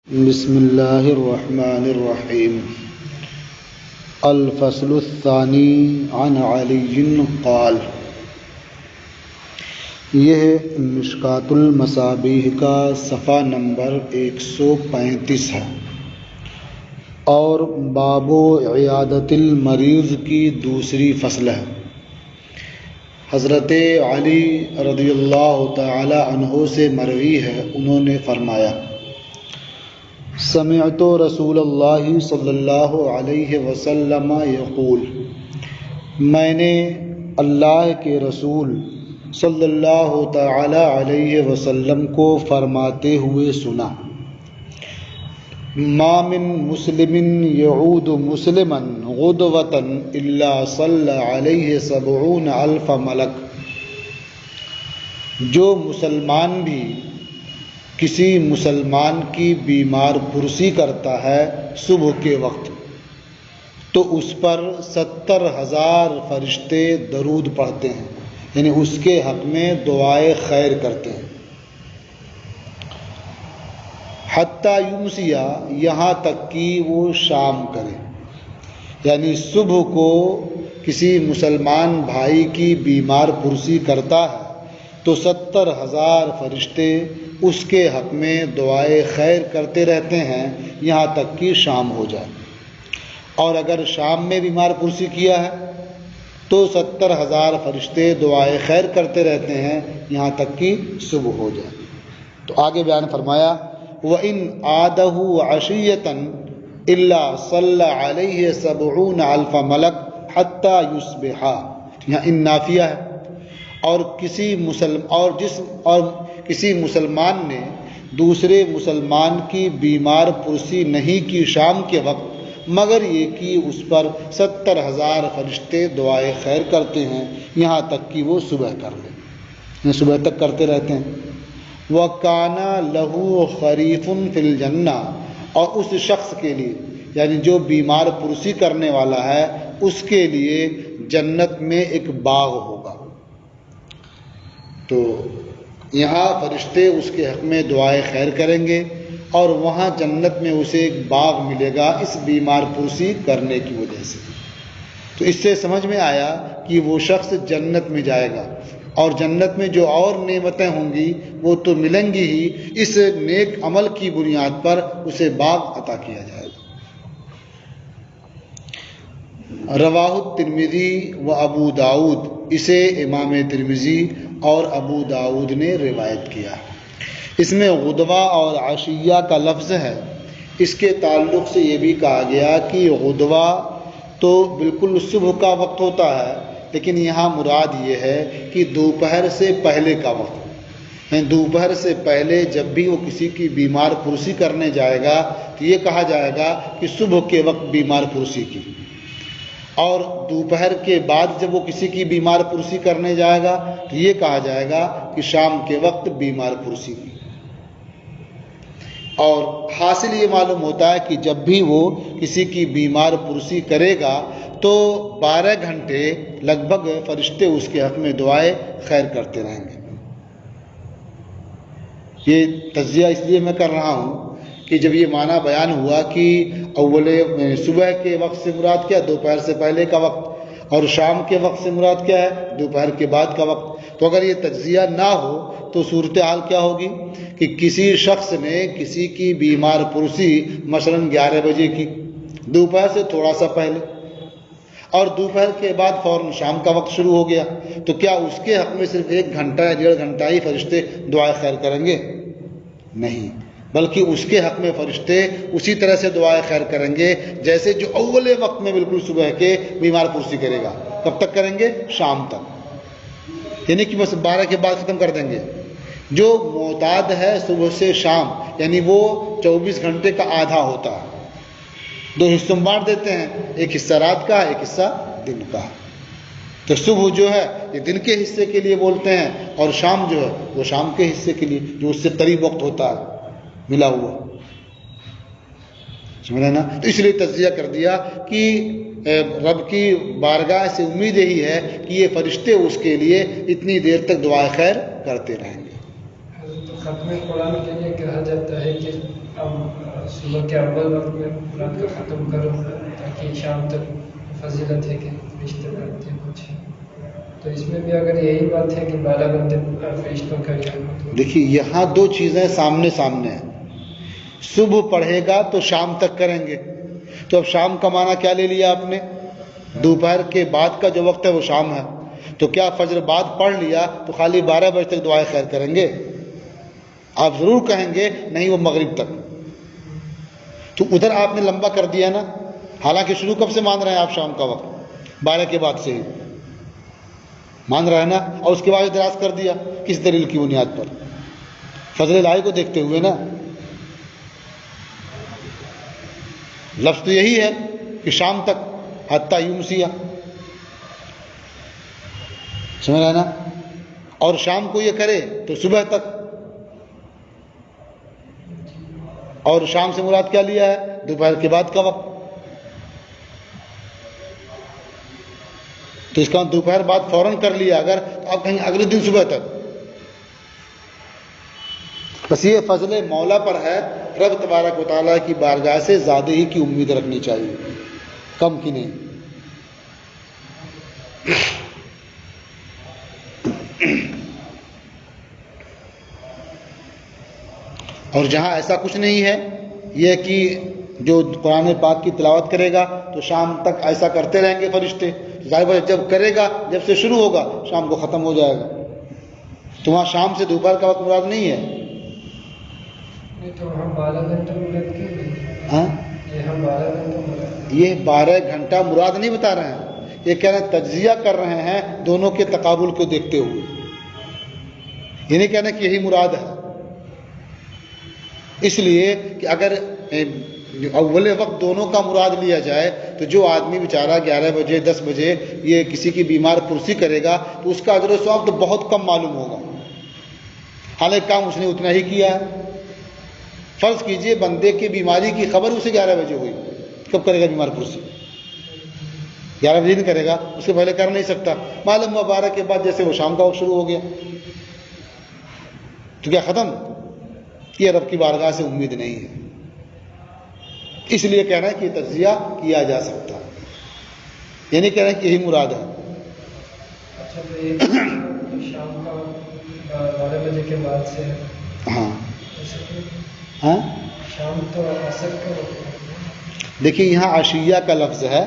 بسم اللہ الرحمن الرحیم الفصل الثانی عن علی قال، یہ مشکاۃ المصابیح کا صفحہ نمبر 135 ہے اور باب عیادت المریض کی دوسری فصل ہے۔ حضرت علی رضی اللہ تعالی عنہ سے مروی ہے، انہوں نے فرمایا، سمعت رسول اللہ صلی اللہ علیہ وسلم یقول، میں نے اللہ کے رسول صلی اللہ تعالی علیہ وسلم کو فرماتے ہوئے سنا، ما من مسلم یعود مسلما غدوۃ الا صلی علیہ 70,000 ملک، جو مسلمان بھی کسی مسلمان کی بیمار پرسی کرتا ہے صبح کے وقت تو اس پر 70,000 فرشتے درود پڑھتے ہیں، یعنی اس کے حق میں دعائے خیر کرتے ہیں، حتیٰ یمسیہ، یہاں تک کہ وہ شام کرے، یعنی صبح کو کسی مسلمان بھائی کی بیمار پرسی کرتا ہے تو 70,000 فرشتے اس کے حق میں دعائے خیر کرتے رہتے ہیں یہاں تک کہ شام ہو جائے، اور اگر شام میں بیمار پرسی کیا ہے تو 70,000 فرشتے دعائے خیر کرتے رہتے ہیں یہاں تک کہ صبح ہو جائے۔ تو آگے بیان فرمایا، وَإِنْ عَادَهُ عَشِيَّةً إِلَّا صَلَّى عَلَيْهِ 70,000 ملک حَتَّى يُصْبِحَ، یہاں ان نافیہ ہے، اور کسی مسلمان نے دوسرے مسلمان کی بیمار پرسی نہیں کی شام کے وقت، مگر یہ کہ اس پر 70,000 فرشتے دعائے خیر کرتے ہیں یہاں تک کہ وہ صبح کر لیں، صبح تک کرتے رہتے ہیں۔ وَكَانَ لَهُ خَرِيفٌ فِي الْجَنَّةِ، اور اس شخص کے لیے، یعنی جو بیمار پرسی کرنے والا ہے، اس کے لیے جنت میں ایک باغ ہوگا۔ تو یہاں فرشتے اس کے حق میں دعائے خیر کریں گے اور وہاں جنت میں اسے ایک باغ ملے گا اس بیمار پرسی کرنے کی وجہ سے۔ تو اس سے سمجھ میں آیا کہ وہ شخص جنت میں جائے گا، اور جنت میں جو اور نعمتیں ہوں گی وہ تو ملیں گی ہی، اس نیک عمل کی بنیاد پر اسے باغ عطا کیا جائے گا۔ رواہ الترمذی و ابو داؤد، اسے امام ترمذی اور ابو داؤد نے روایت کیا۔ اس میں غدوہ اور عشیہ کا لفظ ہے، اس کے تعلق سے یہ بھی کہا گیا کہ غدوہ تو بالکل صبح کا وقت ہوتا ہے، لیکن یہاں مراد یہ ہے کہ دوپہر سے پہلے کا وقت، یعنی دوپہر سے پہلے جب بھی وہ کسی کی بیمار پرسی کرنے جائے گا تو یہ کہا جائے گا کہ صبح کے وقت بیمار پرسی کی، اور دوپہر کے بعد جب وہ کسی کی بیمار پرسی کرنے جائے گا تو یہ کہا جائے گا کہ شام کے وقت بیمار پرسی کی۔ اور حاصل یہ معلوم ہوتا ہے کہ جب بھی وہ کسی کی بیمار پرسی کرے گا تو 12 گھنٹے لگ بھگ فرشتے اس کے حق میں دعائے خیر کرتے رہیں گے۔ یہ تجزیہ اس لیے میں کر رہا ہوں کہ جب یہ معنی بیان ہوا کہ اول صبح کے وقت سے مراد کیا، دوپہر سے پہلے کا وقت، اور شام کے وقت سے مراد کیا ہے، دوپہر کے بعد کا وقت، تو اگر یہ تجزیہ نہ ہو تو صورتحال کیا ہوگی کہ کسی شخص نے کسی کی بیمار پرسی مثلاً 11 بجے کی، دوپہر سے تھوڑا سا پہلے، اور دوپہر کے بعد فوراً شام کا وقت شروع ہو گیا، تو کیا اس کے حق میں صرف 1 گھنٹہ یا 1.5 گھنٹہ ہی فرشتے دعائے خیر کریں گے؟ نہیں، بلکہ اس کے حق میں فرشتے اسی طرح سے دعائے خیر کریں گے جیسے جو اول وقت میں بالکل صبح کے بیمار پرسی کرے گا۔ کب تک کریں گے؟ شام تک، یعنی کہ بس 12 کے بعد ختم کر دیں گے۔ جو معتاد ہے صبح سے شام، یعنی وہ 24 گھنٹے کا آدھا ہوتا ہے، 2 حصوں میں بانٹ دیتے ہیں، ایک حصہ رات کا، ایک حصہ دن کا۔ تو صبح جو ہے یہ دن کے حصے کے لیے بولتے ہیں، اور شام جو ہے وہ شام کے حصے کے لیے، جو اس سے قریب وقت ہوتا ہے ملا ہوا، سمجھا نا؟ تو اس لیے تجزیہ کر دیا کہ رب کی بارگاہ سے امید یہی ہے کہ یہ فرشتے اس کے لیے اتنی دیر تک دعائے خیر کرتے رہیں گے۔ ختم قرآن کے لیے کہا جاتا ہے کہ اب صبح کے اول وقت میں رات کا ختم کروں تاکہ شام تک فضیلت ہے کہ فرشتے پڑھتے ہیں کچھ. تو اس میں بھی اگر یہی بات ہے کہ 12 گھنٹے فرشتوں کا تو دیکھیے یہاں دو چیزیں سامنے سامنے ہیں. صبح پڑھے گا تو شام تک کریں گے. تو اب شام کا معنی کیا لے لیا آپ نے؟ دوپہر کے بعد کا جو وقت ہے وہ شام ہے. تو کیا فجر بعد پڑھ لیا تو خالی 12 بجے تک دعائے خیر کریں گے؟ آپ ضرور کہیں گے نہیں وہ مغرب تک. تو ادھر آپ نے لمبا کر دیا نا. حالانکہ شروع کب سے مان رہے ہیں آپ؟ شام کا وقت 12 کے بعد سے ہی مان رہے ہیں نا. اور اس کے بعد دراز کر دیا کس دلیل کی بنیاد پر؟ فضل الہی کو دیکھتے ہوئے نا. لفظ تو یہی ہے کہ شام تک حتیٰ یمسیہ، سمجھ رہے نا. اور شام کو یہ کرے تو صبح تک. اور شام سے مراد کیا لیا ہے؟ دوپہر کے بعد کا وقت. تو اس کا دوپہر بعد فوراً کر لیا اگر تو آپ کہیں اگلے دن صبح تک. بس یہ فضل مولا پر ہے. رب تبارک و تعالیٰ کی بارگاہ سے زیادہ ہی کی امید رکھنی چاہیے، کم کی نہیں. اور جہاں ایسا کچھ نہیں ہے، یہ کہ جو قرآن پاک کی تلاوت کرے گا تو شام تک ایسا کرتے رہیں گے فرشتے. ظاہر ہے جب کرے گا، جب سے شروع ہوگا شام کو ختم ہو جائے گا. تو وہاں شام سے دوپہر کا وقت مراد نہیں ہے. تو ہم 12 گھنٹے مراد کیوں نہیں؟ ہاں یہ ہم 12 گھنٹے مراد، یہ 12 گھنٹہ مراد نہیں بتا رہے ہیں. یہ کہہ رہے ہیں تجزیہ کر رہے ہیں دونوں کے تقابل کو دیکھتے ہوئے. یہ نہیں کہنا کہ یہی مراد ہے. اس لیے کہ اگر اول وقت دونوں کا مراد لیا جائے تو جو آدمی بیچارہ 11 بجے 10 بجے یہ کسی کی بیمار پرسی کرے گا تو اس کا اجر و ثواب تو بہت کم معلوم ہوگا. حالانکہ کام اس نے اتنا ہی کیا ہے. فرض کیجئے بندے کی بیماری کی خبر اسے 11 بجے ہوئی، کب کرے گا بیمار پرسی؟ 11 بجے نہیں کرے گا، اس سے پہلے کر نہیں سکتا. معلوم 12 کے بعد جیسے وہ شام کا وقت شروع ہو گیا تو کیا ختم؟ یہ رب کی بارگاہ سے امید نہیں ہے. اس لیے کہنا ہے کہ یہ تجزیہ کیا جا سکتا ہے. یہ نہیں کہہ رہے ہیں کہ یہی مراد ہے. اچھا تو یہ شام کا 12 بجے کے بعد سے ہاں ہاں شام تو عصر کا وقت. دیکھیے یہاں عشیہ کا لفظ ہے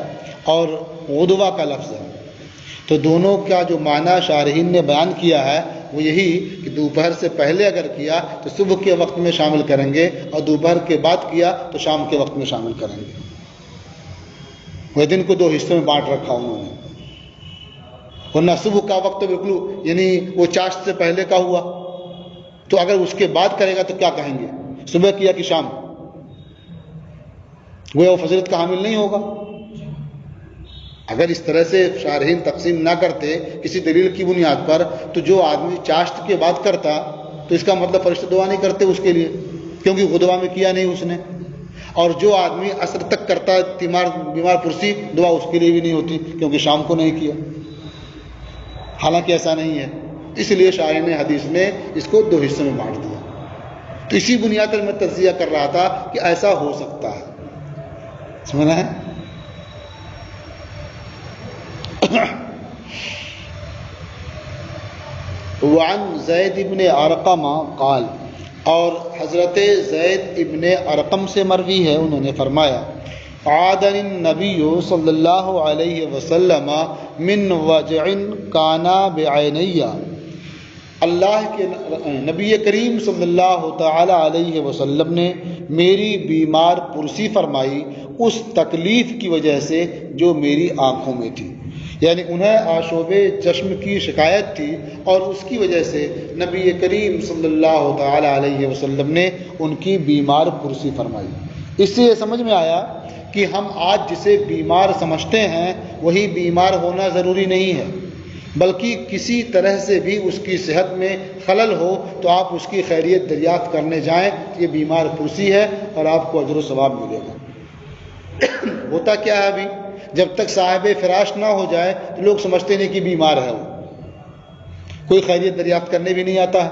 اور غدوہ کا لفظ ہے. تو دونوں کا جو معنی شارحین نے بیان کیا ہے وہ یہی کہ دوپہر سے پہلے اگر کیا تو صبح کے وقت میں شامل کریں گے، اور دوپہر کے بعد کیا تو شام کے وقت میں شامل کریں گے. وہ دن کو 2 حصوں میں بانٹ رکھا انہوں نے. ورنہ صبح کا وقت تو بالکل یعنی وہ چاشت سے پہلے کا ہوا، تو اگر اس کے بعد کرے گا تو کیا کہیں گے؟ صبح کیا کہ شام؟ وہ فضیلت کا حامل نہیں ہوگا. اگر اس طرح سے شارحین تقسیم نہ کرتے کسی دلیل کی بنیاد پر تو جو آدمی چاشت کے بعد کرتا تو اس کا مطلب فرشتے دعا نہیں کرتے اس کے لیے، کیونکہ غدوہ میں کیا نہیں اس نے. اور جو آدمی عصر تک کرتا بیمار پرسی، دعا اس کے لیے بھی نہیں ہوتی کیونکہ شام کو نہیں کیا. حالانکہ ایسا نہیں ہے. اس لیے شارحین حدیث نے اس کو 2 حصوں میں بانٹ دیا. تو اسی بنیاد پر میں تجزیہ کر رہا تھا کہ ایسا ہو سکتا ہے. سمجھنا ہے؟ وعن زید ابن ارقم قال، اور حضرت زید ابن ارقم سے مروی ہے، انہوں نے فرمایا عادنی النبی صلی اللہ علیہ وسلم من وجع کان بعینی، اللہ کے نبی کریم صلی اللہ تعالی علیہ وسلم نے میری بیمار پرسی فرمائی اس تکلیف کی وجہ سے جو میری آنکھوں میں تھی. یعنی انہیں آشوب چشم کی شکایت تھی اور اس کی وجہ سے نبی کریم صلی اللہ تعالی علیہ وسلم نے ان کی بیمار پرسی فرمائی. اس سے یہ سمجھ میں آیا کہ ہم آج جسے بیمار سمجھتے ہیں وہی بیمار ہونا ضروری نہیں ہے، بلکہ کسی طرح سے بھی اس کی صحت میں خلل ہو تو آپ اس کی خیریت دریافت کرنے جائیں. یہ بیمار پرسی ہے اور آپ کو اجر و ثواب ملے گا. ہوتا کیا ہے ابھی جب تک صاحب فراش نہ ہو جائے تو لوگ سمجھتے نہیں کہ بیمار ہے، وہ کوئی خیریت دریافت کرنے بھی نہیں آتا ہے.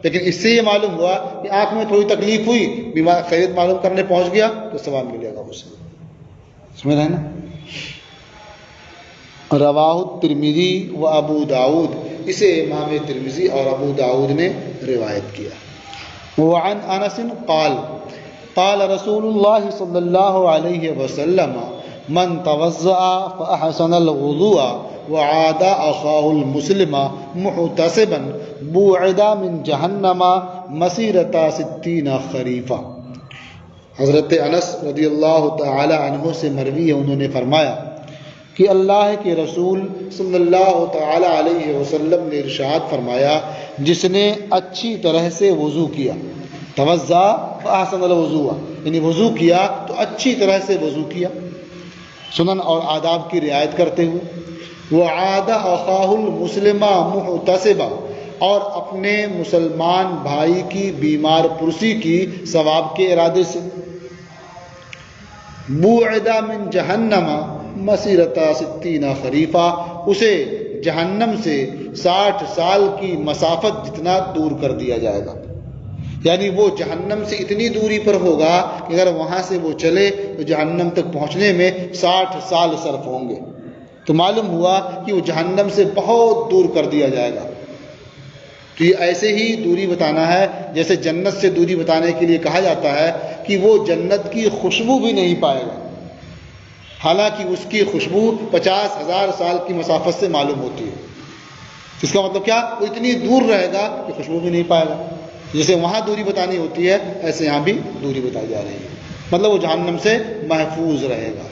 لیکن اس سے یہ معلوم ہوا کہ آنکھ میں تھوڑی تکلیف ہوئی، بیمار خیریت معلوم کرنے پہنچ گیا تو ثواب ملے گا اسے. سمجھ رہے ہیں نا. رواہ الترمذی و ابو داؤد، اسے امام ترمذی اور ابو داؤد نے روایت کیا. وعن انس قال قال رسول اللہ صلی اللہ علیہ وسلم من توضأ فأحسن الوضوء وعاد أخاه المسلم محتسبا بوعد من جہنم مسیرۃ 60 خریفا. حضرت انس رضی اللہ تعالی عنہ سے مروی ہے، انہوں نے فرمایا کہ اللہ کے رسول صلی اللہ تعالی علیہ وسلم نے ارشاد فرمایا، جس نے اچھی طرح سے وضو کیا، توضا فاحسن الوضوء، یعنی وضو کیا تو اچھی طرح سے وضو کیا سنن اور آداب کی رعایت کرتے ہوئے، وعاد اخاہ المسلم محتسبا، اور اپنے مسلمان بھائی کی بیمار پرسی کی ثواب کے ارادے سے، بوعد من جہنم مسیرۃ 60 خریفا، اسے جہنم سے 60 سال کی مسافت جتنا دور کر دیا جائے گا. یعنی وہ جہنم سے اتنی دوری پر ہوگا کہ اگر وہاں سے وہ چلے تو جہنم تک پہنچنے میں 60 سال صرف ہوں گے. تو معلوم ہوا کہ وہ جہنم سے بہت دور کر دیا جائے گا. تو یہ ایسے ہی دوری بتانا ہے جیسے جنت سے دوری بتانے کے لیے کہا جاتا ہے کہ وہ جنت کی خوشبو بھی نہیں پائے گا، حالانکہ اس کی خوشبو 50,000 سال کی مسافت سے معلوم ہوتی ہے. اس کا مطلب کیا؟ وہ اتنی دور رہے گا کہ خوشبو بھی نہیں پائے گا. جیسے وہاں دوری بتانی ہوتی ہے ایسے یہاں بھی دوری بتائی جا رہی ہے، مطلب وہ جہنم سے محفوظ رہے گا.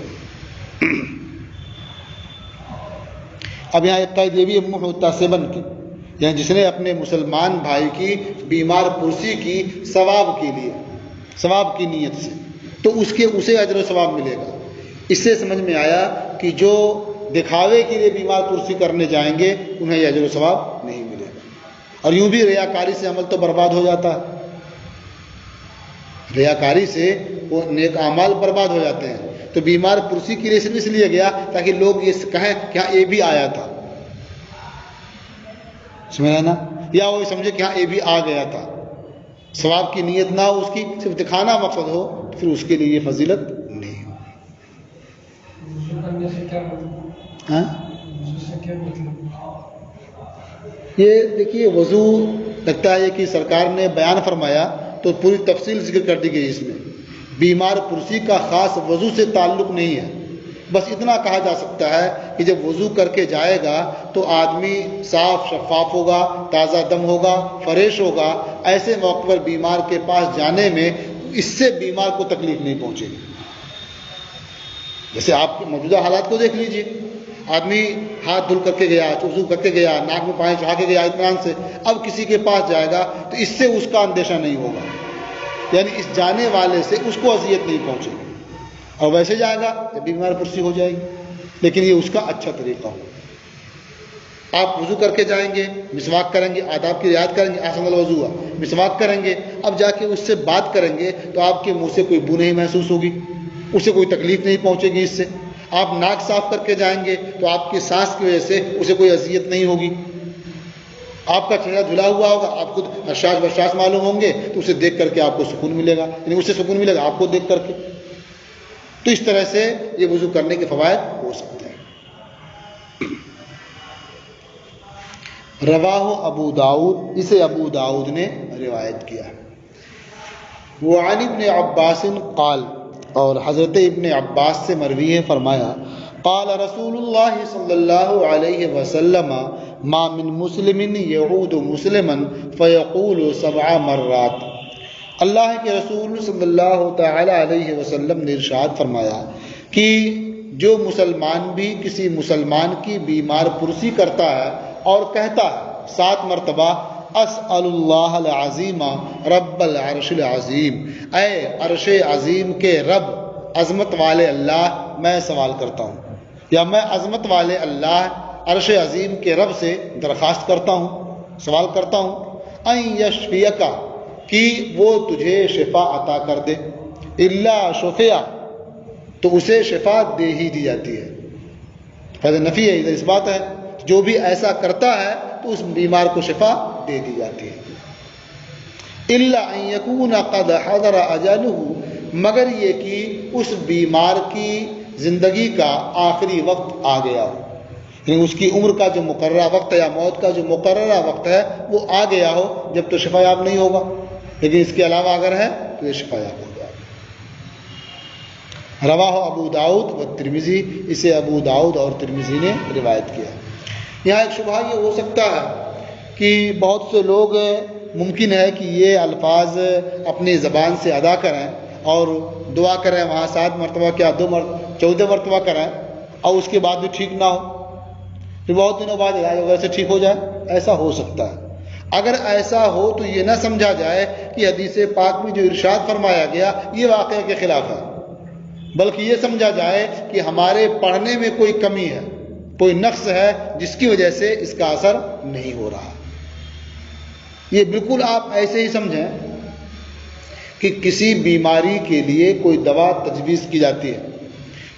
اب یہاں ایک قید یہ بھی محتسبن کی، یعنی جس نے اپنے مسلمان بھائی کی بیمار پرسی کی ثواب کے لیے، ثواب کی نیت سے، تو اسے اجر و ثواب ملے گا. اس سے سمجھ میں آیا کہ جو دکھاوے کے لیے بیمار پرسی کرنے جائیں گے انہیں یہ اجر و ثواب نہیں ملے گا. اور یوں بھی ریاکاری سے عمل تو برباد ہو جاتا ہے، ریاکاری سے وہ نیک اعمال برباد ہو جاتے ہیں. تو بیمار پرسی کے لیے صرف اس لیے گیا تاکہ لوگ یہ کہیں کہ ہاں یہ بھی آیا تھا، سمجھا نا، یا وہ سمجھے کہ ہاں یہ بھی آ گیا تھا. ثواب کی نیت نہ ہو، اس کی صرف دکھانا مقصد ہو، تو پھر اس کے لیے یہ فضیلت نہیں ہو. ہاں یہ دیکھیے وضو لگتا ہے کہ سرکار نے بیان فرمایا تو پوری تفصیل ذکر کر دی گئی. اس میں بیمار پرسی کا خاص وضو سے تعلق نہیں ہے، بس اتنا کہا جا سکتا ہے کہ جب وضو کر کے جائے گا تو آدمی صاف شفاف ہوگا، تازہ دم ہوگا، فریش ہوگا. ایسے موقع پر بیمار کے پاس جانے میں اس سے بیمار کو تکلیف نہیں پہنچے گی. جیسے آپ کے موجودہ حالات کو دیکھ لیجئے، آدمی ہاتھ دھل کر کے گیا، وضو کر کے گیا، ناک میں پانی چڑھا کے گیا اطمینان سے، اب کسی کے پاس جائے گا تو اس سے اس کا اندیشہ نہیں ہوگا، یعنی اس جانے والے سے اس کو اذیت نہیں پہنچے گی. اور ویسے جائے گا جب بیمار پرسی ہو جائے گی. لیکن یہ اس کا اچھا طریقہ ہوگا. آپ وضو کر کے جائیں گے، مسواک کریں گے، آداب کی رعایت کریں گے، احسن الوضوء، مسواک کریں گے، اب جا کے اس سے بات کریں گے تو آپ کے منہ سے کوئی بو نہیں محسوس ہوگی، اسے کوئی تکلیف نہیں پہنچے گی. اس سے آپ ناک صاف کر کے جائیں گے تو آپ کی سانس کی وجہ سے اسے کوئی اذیت نہیں ہوگی. آپ کا چہرہ دھلا ہوا ہوگا، آپ خود حشاش بشاش معلوم ہوں گے تو اسے دیکھ کر کے آپ کو سکون ملے گا، یعنی اسے سکون ملے گا آپ کو دیکھ کر کے. تو اس طرح سے یہ وضو کرنے کے فوائد ہو سکتے ہیں. رواہ ابو داؤد، اسے ابو داؤد نے روایت کیا. وعن ابن عباس قال، اور حضرت ابن عباس سے مروی ہے، فرمایا قال رسول اللہ صلی اللہ علیہ وسلم ما من مسلم یعود مسلما فیقول 7 مرات. اللہ کے رسول صلی اللہ تعالی علیہ وسلم نے ارشاد فرمایا کہ جو مسلمان بھی کسی مسلمان کی بیمار پرسی کرتا ہے اور کہتا ہے 7 مرتبہ اسأل اللہ العظیم رب العرش العظیم، اے عرش عظیم کے رب، عظمت والے اللہ میں سوال کرتا ہوں، یا میں عظمت والے اللہ عرش عظیم کے رب سے درخواست کرتا ہوں، سوال کرتا ہوں، ان یشفیک، کہ وہ تجھے شفا عطا کر دے، الا شفیع، تو اسے شفا دے ہی دی جاتی ہے. فضل نفی ہے، ادھر اس بات ہے جو بھی ایسا کرتا ہے تو اس بیمار کو شفا دے دی جاتی ہے. الا ان یکون قد حضر اجلہ، مگر یہ کہ اس بیمار کی زندگی کا آخری وقت آ گیا ہو، یعنی اس کی عمر کا جو مقررہ وقت ہے یا موت کا جو مقررہ وقت ہے وہ آ گیا ہو، جب تو شفا یاب نہیں ہوگا، لیکن اس کے علاوہ اگر ہے تو یہ شفا یاب ہو جائے گا۔ رواہ ابو داؤد و ترمذی، اسے ابو داؤد اور ترمذی نے روایت کیا۔ یہاں ایک شبہ یہ ہو سکتا ہے کہ بہت سے لوگ ممکن ہے کہ یہ الفاظ اپنی زبان سے ادا کریں اور دعا کریں، وہاں 7 مرتبہ کیا 14 مرتبہ کریں اور اس کے بعد بھی ٹھیک نہ ہو، پھر بہت دنوں بعد علاج وغیرہ سے ٹھیک ہو جائے، ایسا ہو سکتا ہے۔ اگر ایسا ہو تو یہ نہ سمجھا جائے کہ حدیث پاک میں جو ارشاد فرمایا گیا یہ واقعہ کے خلاف ہے، بلکہ یہ سمجھا جائے کہ ہمارے پڑھنے میں کوئی کمی ہے، کوئی نقص ہے جس کی وجہ سے اس کا اثر نہیں ہو رہا۔ یہ بالکل آپ ایسے ہی سمجھیں کہ کسی بیماری کے لیے کوئی دوا تجویز کی جاتی ہے،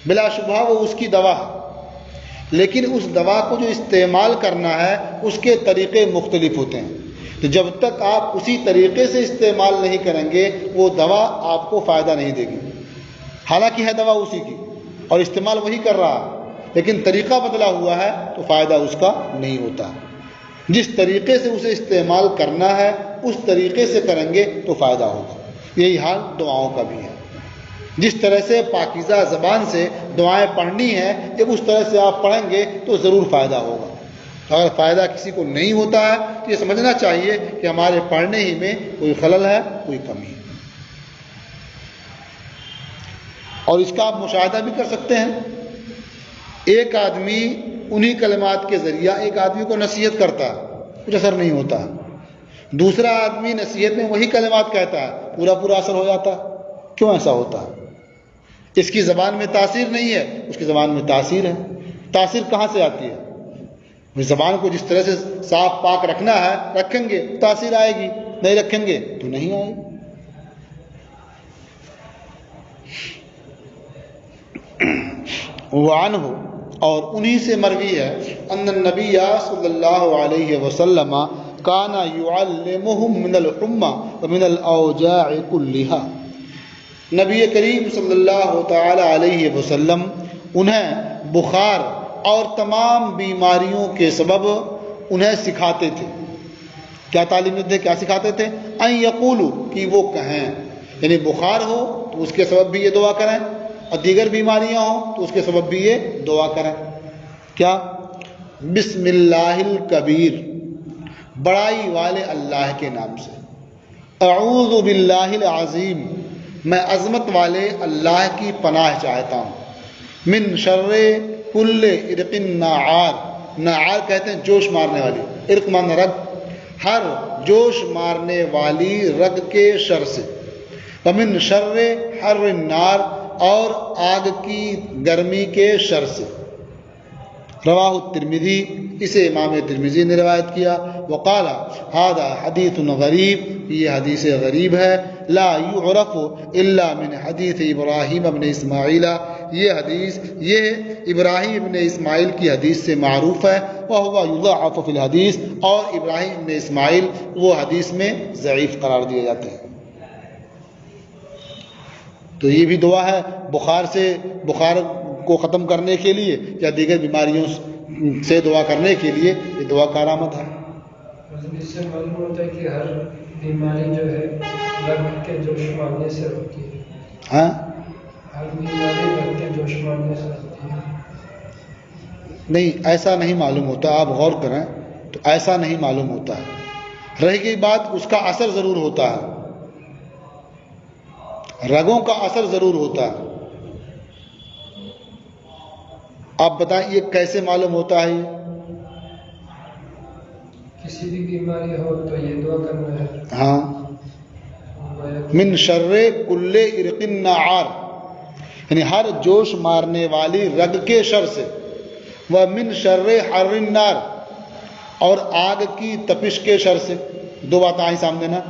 بلا شبہ وہ اس کی دوا ہے، لیکن اس دوا کو جو استعمال کرنا ہے اس کے طریقے مختلف ہوتے ہیں، تو جب تک آپ اسی طریقے سے استعمال نہیں کریں گے وہ دوا آپ کو فائدہ نہیں دے گی، حالانکہ ہے دوا اسی کی اور استعمال وہی کر رہا ہے، لیکن طریقہ بدلا ہوا ہے تو فائدہ اس کا نہیں ہوتا۔ جس طریقے سے اسے استعمال کرنا ہے اس طریقے سے کریں گے تو فائدہ ہوگا۔ یہی حال دعاؤں کا بھی ہے، جس طرح سے پاکیزہ زبان سے دعائیں پڑھنی ہیں جب اس طرح سے آپ پڑھیں گے تو ضرور فائدہ ہوگا۔ اگر فائدہ کسی کو نہیں ہوتا ہے تو یہ سمجھنا چاہیے کہ ہمارے پڑھنے ہی میں کوئی خلل ہے، کوئی کمی ہے۔ اور اس کا آپ مشاہدہ بھی کر سکتے ہیں، ایک آدمی انہی کلمات کے ذریعہ ایک آدمی کو نصیحت کرتا ہے، کچھ اثر نہیں ہوتا ہے، دوسرا آدمی نصیحت میں وہی کلمات کہتا ہے، پورا اثر ہو جاتا ہے۔ کیوں ایسا ہوتا ہے؟ اس کی زبان میں تاثیر نہیں ہے، اس کی زبان میں تاثیر ہے۔ تاثیر کہاں سے آتی ہے؟ زبان کو جس طرح سے صاف پاک رکھنا ہے رکھیں گے تاثیر آئے گی، نہیں رکھیں گے تو نہیں آئے گی۔ وعنہ، اور انہی سے مروی ہے، ان النبی صلی اللہ علیہ وسلم کان یعلمہم من الحمى ومن الاوجاع كلها، نبی کریم صلی اللہ تعالی علیہ وسلم انہیں بخار اور تمام بیماریوں کے سبب انہیں سکھاتے تھے۔ کیا تعلیم دیتے تھے، کیا سکھاتے تھے؟ ان یقولوا، کہ وہ کہیں، یعنی بخار ہو تو اس کے سبب بھی یہ دعا کریں، اور دیگر بیماریاں ہوں تو اس کے سبب بھی یہ دعا کریں۔ کیا؟ بسم اللہ الکبیر، بڑائی والے اللہ کے نام سے، اعوذ باللہ العظیم، میں عظمت والے اللہ کی پناہ چاہتا ہوں، من شر کل ارق نعار، نعار کہتے ہیں جوش مارنے والی، ارق مارنا رگ، ہر جوش مارنے والی رگ کے شر سے، ومن شر حر النار، اور آگ کی گرمی کے شر سے۔ رواہ الترمذی، اسے امام ترمذی نے روایت کیا۔ وقال ھذا حدیث غریب، یہ حدیث غریب ہے، لا یعرف الا من حدیث ابراہیم ابن اسماعیل، یہ حدیث ابراہیم ابن اسماعیل کی حدیث سے معروف ہے، وہو یضاعف فی الحدیث، اور ابراہیم ابن اسماعیل وہ حدیث میں ضعیف قرار دیے جاتے ہیں۔ تو یہ بھی دعا ہے بخار کو ختم کرنے کے لیے یا دیگر بیماریوں سے دعا کرنے کے لیے، یہ دعا کارآمد ہے۔ اس سے معلوم ہوتا ہے کہ ہر بیماری جو ہے رگ کے جوش مارنے سے ہوتی ہے۔ ہاں، ہر بیماری رگ کے جوش مارنے سے ہوتی ہے۔ نہیں، ایسا نہیں معلوم ہوتا، آپ غور کریں تو ایسا نہیں معلوم ہوتا ہے۔ رہ گئی بات، اس کا اثر ضرور ہوتا ہے، رگوں کا اثر ضرور ہوتا ہے۔ آپ بتائیں یہ کیسے معلوم ہوتا ہے؟ کسی بھی بیماری ہو تو یہ دعا کرنا ہے۔ ہاں، من شر کل ارق نعار، یعنی ہر جوش مارنے والی رگ کے شر سے، ومن شر حر النار، اور آگ کی تپش کے شر سے۔ دو باتیں آئی سامنے نا،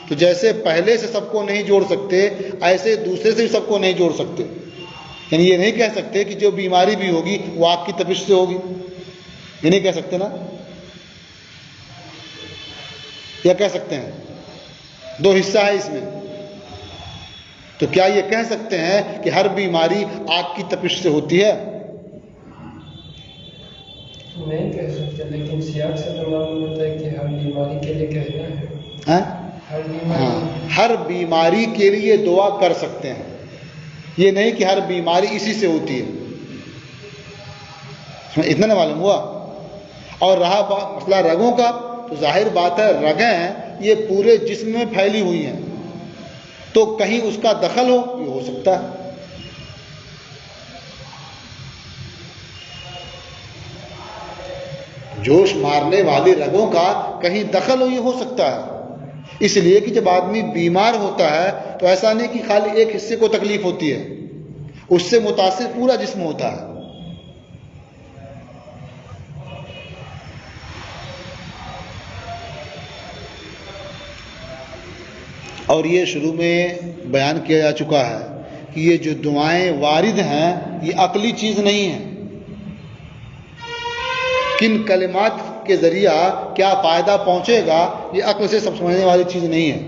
تو جیسے پہلے سے سب کو نہیں جوڑ سکتے ایسے دوسرے سے بھی سب کو نہیں جوڑ سکتے، یعنی یہ نہیں کہہ سکتے کہ جو بیماری بھی ہوگی وہ آگ کی تپش سے ہوگی، یہ نہیں کہہ سکتے نا، یا کہہ سکتے ہیں؟ دو حصہ ہے اس میں. تو کیا یہ کہہ سکتے ہیں کہ ہر بیماری آگ کی تپش سے ہوتی ہے؟ نہیں کہہ سکتے، لیکن سیاق سے تو معلوم ہوتا ہے کہ ہر بیماری کے لیے کہنا ہے. ہر بیماری کے لیے دعا کر سکتے ہیں، یہ نہیں کہ ہر بیماری اسی سے ہوتی ہے. اتنا نہ معلوم ہوا. اور رہا مسئلہ رگوں کا، تو ظاہر بات ہے رگیں یہ پورے جسم میں پھیلی ہوئی ہیں، تو کہیں اس کا دخل ہو، یہ ہو سکتا ہے. جوش مارنے والی رگوں کا کہیں دخل ہو، یہ ہو سکتا ہے. اس لیے کہ جب آدمی بیمار ہوتا ہے تو ایسا نہیں کہ خالی ایک حصے کو تکلیف ہوتی ہے، اس سے متاثر پورا جسم ہوتا ہے. اور یہ شروع میں بیان کیا جا چکا ہے کہ یہ جو دعائیں وارد ہیں یہ عقلی چیز نہیں ہے. کن کلمات کے ذریعہ کیا فائدہ پہنچے گا یہ عقل سے سب سمجھنے والی چیز نہیں ہے.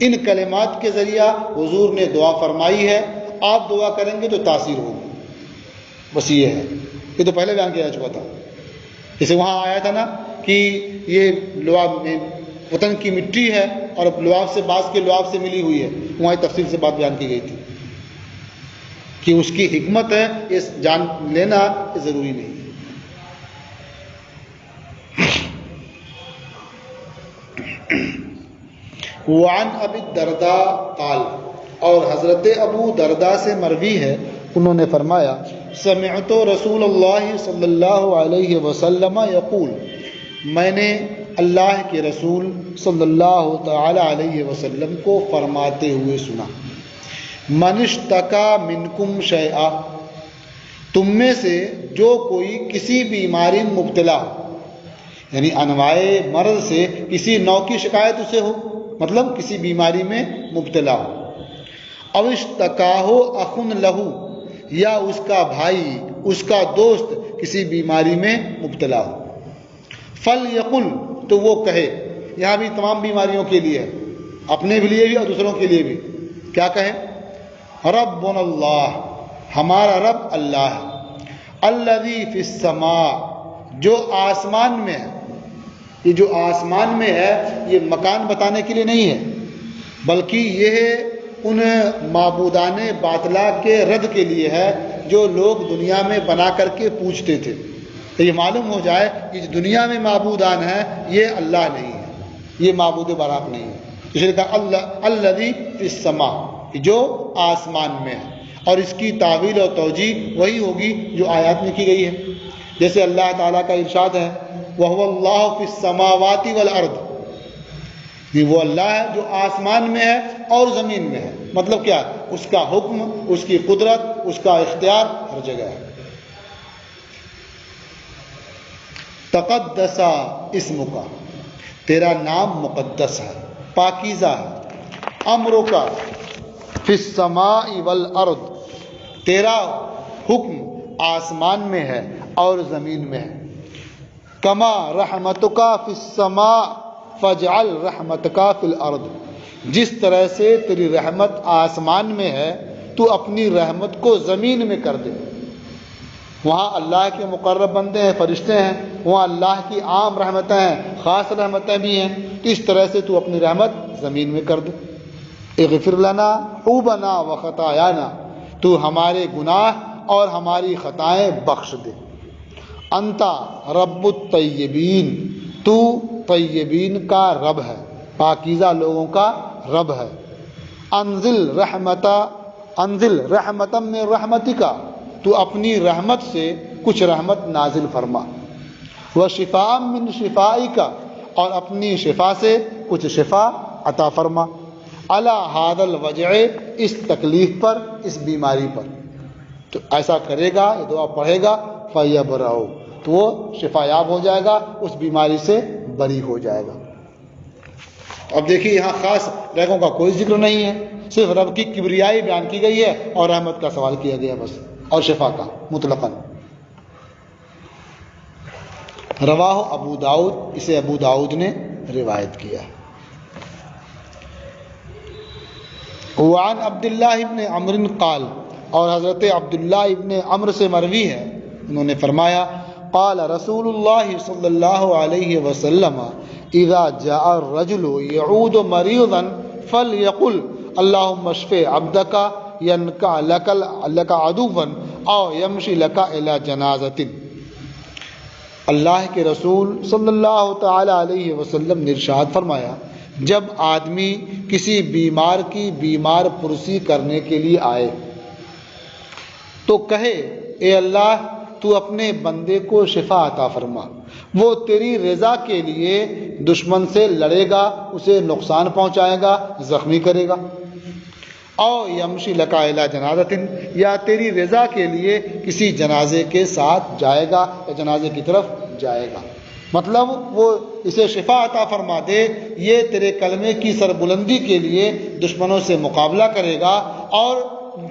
ان کلمات کے ذریعہ حضور نے دعا فرمائی ہے، آپ دعا کریں گے تو تاثیر ہوگی، بس یہ ہے. یہ تو پہلے بیان کیا جا چکا تھا. جیسے وہاں آیا تھا نا کہ یہ لعاب میں وطن کی مٹی ہے اور لعاب سے بعض کے لعاب سے ملی ہوئی ہے، وہاں تفصیل سے بات بیان کی گئی تھی کہ اس کی حکمت ہے، یہ جان لینا ضروری نہیں ہے. وعن ابی الدرداء قال، اور حضرت ابو درداء سے مروی ہے، انہوں نے فرمایا سمعت رسول اللہ صلی اللہ علیہ وسلم یقول، میں نے اللہ کے رسول صلی اللہ تعالی علیہ وسلم کو فرماتے ہوئے سنا، من اشتکا منکم شیئا، تم میں سے جو کوئی کسی بیماری میں مبتلا ہو، یعنی انواع مرض سے کسی نوع کی شکایت اسے ہو، مطلب کسی بیماری میں مبتلا ہو، او اشتکاہ اخ لہو، یا اس کا بھائی اس کا دوست کسی بیماری میں مبتلا ہو، فلیقل، تو وہ کہے. یہاں بھی تمام بیماریوں کے لیے، اپنے بھی لیے بھی اور دوسروں کے لیے بھی، کیا کہے؟ ربنا اللہ، ہمارا رب اللہ ہے، الذی فی السماء، جو آسمان میں ہے. یہ جو آسمان میں ہے یہ مکان بتانے کے لیے نہیں ہے، بلکہ یہ ان معبودان باطلا کے رد کے لیے ہے جو لوگ دنیا میں بنا کر کے پوجتے تھے. تو یہ معلوم ہو جائے کہ جو دنیا میں معبودان ہیں یہ اللہ نہیں ہے، یہ معبود براق نہیں ہے. اس لیے کہا الذی فی السماء، جو آسمان میں ہے. اور اس کی تعویل اور توجیہ وہی ہوگی جو آیات میں کی گئی ہے. جیسے اللہ تعالیٰ کا ارشاد ہے وَهُوَ اللَّهُ فِي السَّمَاوَاتِ وَالْأَرْضِ، یہ وہ اللہ ہے جو آسمان میں ہے اور زمین میں ہے. مطلب کیا؟ اس کا حکم، اس کی قدرت، اس کا اختیار ہر جگہ ہے. تقدس اسمک، تیرا نام مقدس ہے، پاکیزہ ہے. امرک فی السماء والارض، تیرا حکم آسمان میں ہے اور زمین میں ہے. کما رحمتک فی السماء فاجعل رحمتک فی الارض، جس طرح سے تیری رحمت آسمان میں ہے تو اپنی رحمت کو زمین میں کر دے. وہاں اللہ کے مقرب بندے ہیں، فرشتے ہیں، وہاں اللہ کی عام رحمتیں ہیں، خاص رحمتیں بھی ہیں. اس طرح سے تو اپنی رحمت زمین میں کر دے. اغفر لنا عیوبنا وخطایانا، تو ہمارے گناہ اور ہماری خطائیں بخش دے. انتا رب الطیبین، تو طیبین کا رب ہے، پاکیزہ لوگوں کا رب ہے. انزل رحمتا من رحمتک، تو اپنی رحمت سے کچھ رحمت نازل فرما. وشفاء من شفائک، اور اپنی شفا سے کچھ شفا عطا فرما. علی ھذا الوجع، اس تکلیف پر، اس بیماری پر. تو ایسا کرے گا، یہ دعا پڑھے گا، فیبرأ، تو وہ شفا یاب ہو جائے گا، اس بیماری سے بری ہو جائے گا. اب دیکھیے یہاں خاص رگوں کا کوئی ذکر نہیں ہے، صرف رب کی کبریائی بیان کی گئی ہے اور رحمت کا سوال کیا گیا بس، اور شفا کا مطلقاً. رواہ ابو داؤد، اسے ابو داؤد نے روایت کیا. وعن عبداللہ ابن عمرو قال، اور حضرت عبداللہ ابن عمرو سے مروی ہے، انہوں نے فرمایا قال رسول اللہ صلی اللہ علیہ وسلم اذا جاء الرجل يعود مريضا فليقل اللهم اشف عبدك ينكع لك عدوا او يمشي لك الى جنازة۔ اللہ کے رسول صلی اللہ تعالی علیہ وسلم نے ارشاد فرمایا، جب آدمی کسی بیمار کی بیمار پرسی کرنے کے لیے آئے تو کہے اے اللہ تو اپنے بندے کو شفا عطا فرما، وہ تیری رضا کے لیے دشمن سے لڑے گا، اسے نقصان پہنچائے گا، زخمی کرے گا، او یمشی لک الی جنازۃ، یا تیری رضا کے لیے کسی جنازے کے ساتھ جائے گا یا جنازے کی طرف جائے گا، مطلب وہ اسے شفا عطا فرما دے، یہ تیرے کلمے کی سربلندی کے لیے دشمنوں سے مقابلہ کرے گا، اور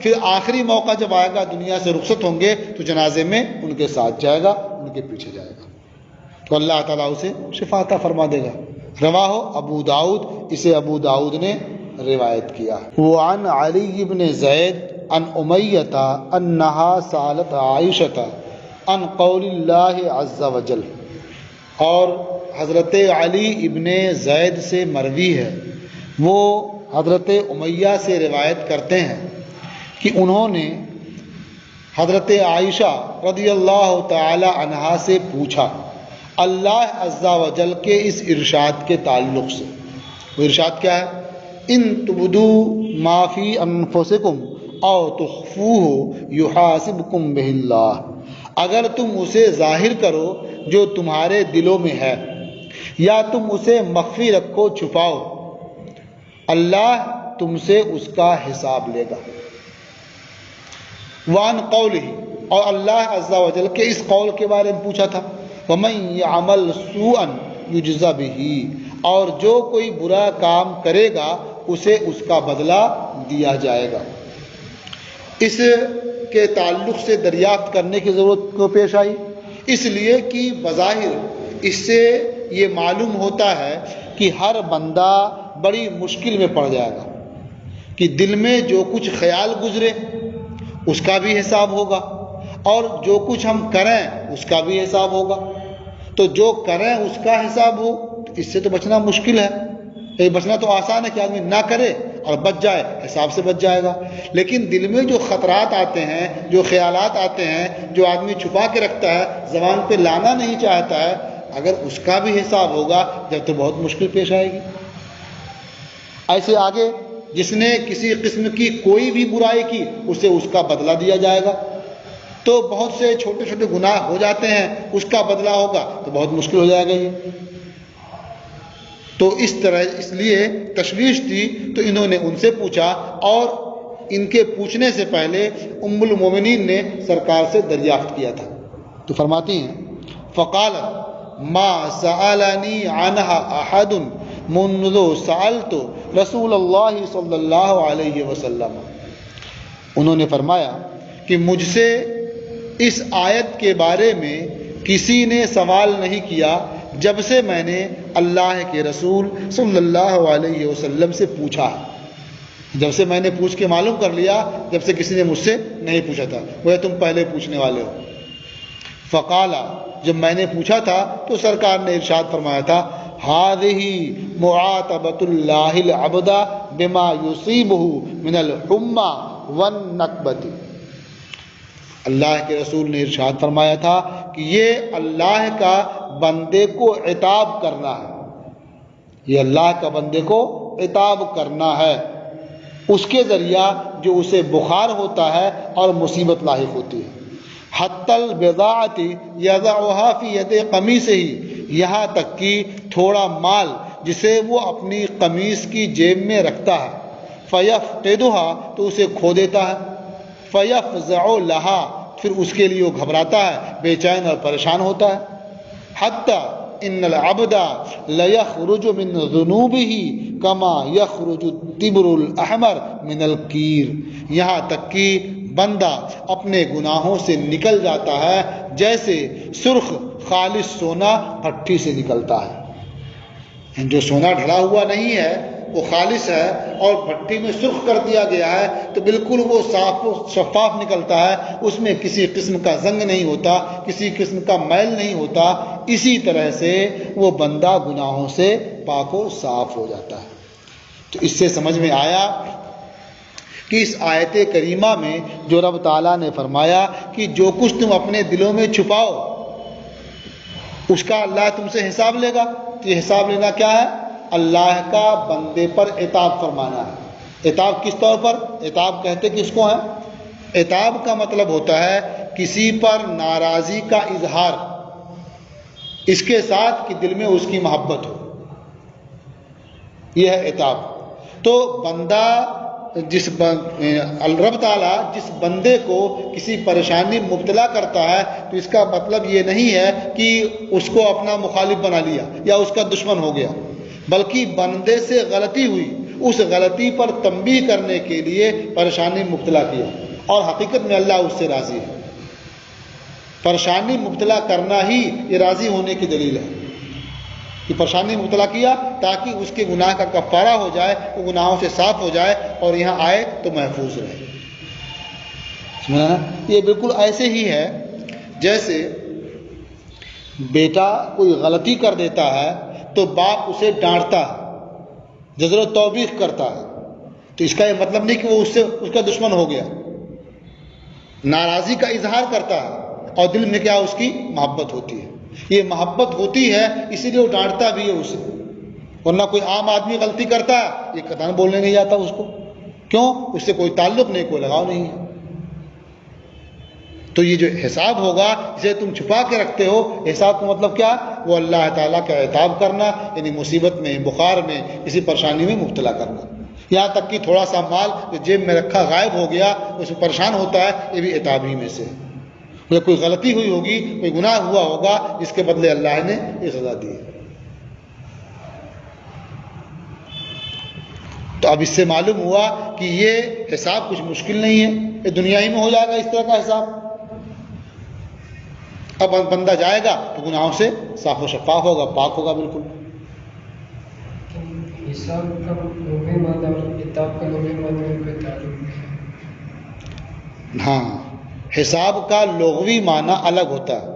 پھر آخری موقع جب آئے گا دنیا سے رخصت ہوں گے تو جنازے میں ان کے ساتھ جائے گا، ان کے پیچھے جائے گا، تو اللہ تعالیٰ اسے شفا عطا فرما دے گا۔ رواہ ابو داؤد، اسے ابو داؤد نے روایت کیا۔ وعن علی بن زید عن امیۃ انہا سألت عائشہ عن قول اللہ عز وجل، اور حضرت علی ابن زید سے مروی ہے، وہ حضرت امیہ سے روایت کرتے ہیں کہ انہوں نے حضرت عائشہ رضی اللہ تعالی عنہا سے پوچھا اللہ عز و جل کے اس ارشاد کے تعلق سے۔ وہ ارشاد کیا ہے؟ ان تبدوا ما فی انفسکم او تخفوہ یحاسبکم بہ اللہ، اگر تم اسے ظاہر کرو جو تمہارے دلوں میں ہے، یا تم اسے مخفی رکھو چھپاؤ، اللہ تم سے اس کا حساب لے گا۔ وعن قولہ، اور اللہ عز و جل کے اس قول کے بارے میں پوچھا تھا، ومن یعمل سوءا یجزا بہ، اور جو کوئی برا کام کرے گا اسے اس کا بدلہ دیا جائے گا۔ اس کے تعلق سے دریافت کرنے کی ضرورت کو پیش آئی، اس لیے کہ بظاہر اس سے یہ معلوم ہوتا ہے کہ ہر بندہ بڑی مشکل میں پڑ جائے گا، کہ دل میں جو کچھ خیال گزرے اس کا بھی حساب ہوگا، اور جو کچھ ہم کریں اس کا بھی حساب ہوگا، تو جو کریں اس کا حساب ہو، اس سے تو بچنا مشکل ہے۔ بچنا تو آسان ہے کہ آدمی نہ کرے اور بچ جائے، حساب سے بچ جائے گا، لیکن دل میں جو خطرات آتے ہیں، جو خیالات آتے ہیں، جو آدمی چھپا کے رکھتا ہے، زبان پہ لانا نہیں چاہتا ہے، اگر اس کا بھی حساب ہوگا جب تو بہت مشکل پیش آئے گی۔ ایسے آگے جس نے کسی قسم کی کوئی بھی برائی کی اسے اس کا بدلہ دیا جائے گا، تو بہت سے چھوٹے چھوٹے گناہ ہو جاتے ہیں، اس کا بدلہ ہوگا تو بہت مشکل ہو جائے گا یہ۔ تو اس طرح اس لیے تشویش تھی، تو انہوں نے ان سے پوچھا، اور ان کے پوچھنے سے پہلے ام المومنین نے سرکار سے دریافت کیا تھا، تو فرماتی ہیں فقالت ما سألنی عنہا احد منذ سألت رسول اللہ صلی اللہ علیہ وسلم، انہوں نے فرمایا کہ مجھ سے اس آیت کے بارے میں کسی نے سوال نہیں کیا جب سے میں نے اللہ کے رسول صلی اللہ علیہ وسلم سے پوچھا ہے، جب سے میں نے پوچھ کے معلوم کر لیا، جب سے کسی نے مجھ سے نہیں پوچھا تھا، وہ تم پہلے پوچھنے والے ہو۔ فقالا، جب میں نے پوچھا تھا تو سرکار نے ارشاد فرمایا تھا هذه معاتبۃ اللہ العبد بما یصیبہ من الحمى والنکبۃ، اللہ کے رسول نے ارشاد فرمایا تھا کہ یہ اللہ کا بندے کو عتاب کرنا ہے، یہ اللہ کا بندے کو عتاب کرنا ہے اس کے ذریعہ جو اسے بخار ہوتا ہے اور مصیبت لاحق ہوتی ہے۔ حتی البضاعۃ یضعها فی ید قمیصہ، یہاں تک کہ تھوڑا مال جسے وہ اپنی قمیص کی جیب میں رکھتا ہے، فیفقدها، تو اسے کھو دیتا ہے، فیفزع لها، پھر اس کے لیے وہ گھبراتا ہے، بے چین اور پریشان ہوتا ہے۔ حتی ان العبد لیخرج من ذنوبہ کما یخرج التبر الاحمر من القیر، یہاں تک کہ بندہ اپنے گناہوں سے نکل جاتا ہے جیسے سرخ خالص سونا بھٹی سے نکلتا ہے۔ جو سونا ڈھلا ہوا نہیں ہے وہ خالص ہے اور بھٹی میں سرخ کر دیا گیا ہے تو بالکل وہ صاف و شفاف نکلتا ہے، اس میں کسی قسم کا زنگ نہیں ہوتا، کسی قسم کا میل نہیں ہوتا، اسی طرح سے وہ بندہ گناہوں سے پاک و صاف ہو جاتا ہے۔ تو اس سے سمجھ میں آیا کہ اس آیت کریمہ میں جو رب تعالیٰ نے فرمایا کہ جو کچھ تم اپنے دلوں میں چھپاؤ اس کا اللہ تم سے حساب لے گا۔ تو یہ حساب لینا کیا ہے؟ اللہ کا بندے پر عتاب فرمانا ہے۔ عتاب کس طور پر؟ عتاب کہتے کس کو ہیں؟ عتاب کا مطلب ہوتا ہے کسی پر ناراضی کا اظہار، اس کے ساتھ کہ دل میں اس کی محبت ہو، یہ ہے عتاب۔ تو بندہ رب تعالیٰ جس بندے کو کسی پریشانی میں مبتلا کرتا ہے تو اس کا مطلب یہ نہیں ہے کہ اس کو اپنا مخالف بنا لیا یا اس کا دشمن ہو گیا، بلکہ بندے سے غلطی ہوئی، اس غلطی پر تنبیہ کرنے کے لیے پریشانی میں مبتلا کیا، اور حقیقت میں اللہ اس سے راضی ہے۔ پریشانی میں مبتلا کرنا ہی یہ راضی ہونے کی دلیل ہے کہ پریشانی میں مبتلا کیا تاکہ اس کے گناہ کا کفارہ ہو جائے، وہ گناہوں سے صاف ہو جائے اور یہاں آئے تو محفوظ رہے۔ سمجھا نا؟ یہ بالکل ایسے ہی ہے جیسے بیٹا کوئی غلطی کر دیتا ہے تو باپ اسے ڈانٹتا ہے، زجر و توبیخ کرتا ہے، تو اس کا یہ مطلب نہیں کہ وہ اس کا دشمن ہو گیا، ناراضی کا اظہار کرتا ہے اور دل میں کیا اس کی محبت ہوتی ہے۔ یہ محبت ہوتی ہے اسی لیے وہ ڈانٹتا بھی ہے اسے، ورنہ کوئی عام آدمی غلطی کرتا ہے یہ قطعاً بولنے نہیں جاتا اس کو، کیوں؟ اس سے کوئی تعلق نہیں، کوئی لگاؤ نہیں ہے۔ تو یہ جو حساب ہوگا جسے تم چھپا کے رکھتے ہو، حساب کا مطلب کیا؟ وہ اللہ تعالیٰ کا عتاب کرنا، یعنی مصیبت میں، بخار میں، کسی پریشانی میں مبتلا کرنا۔ یہاں تک کہ تھوڑا سا مال جو جیب میں رکھا غائب ہو گیا، اس میں پریشان ہوتا ہے، یہ بھی عتاب ہی میں سے ہے۔ کوئی غلطی ہوئی ہوگی، کوئی گناہ ہوا ہوگا جس کے بدلے اللہ نے یہ سزا دی ہے۔ تو اب اس سے معلوم ہوا کہ یہ حساب کچھ مشکل نہیں ہے، یہ دنیا ہی میں ہو جائے گا اس طرح کا حساب۔ اب بندہ جائے گا تو گناہوں سے صاف و شفاف ہوگا، پاک ہوگا بالکل۔ حساب کا لغوی معنی اور عتاب کا لغوی معنی میں کوئی تعلق نہیں ہے؟ ہاں، حساب کا لغوی معنی الگ ہوتا ہے۔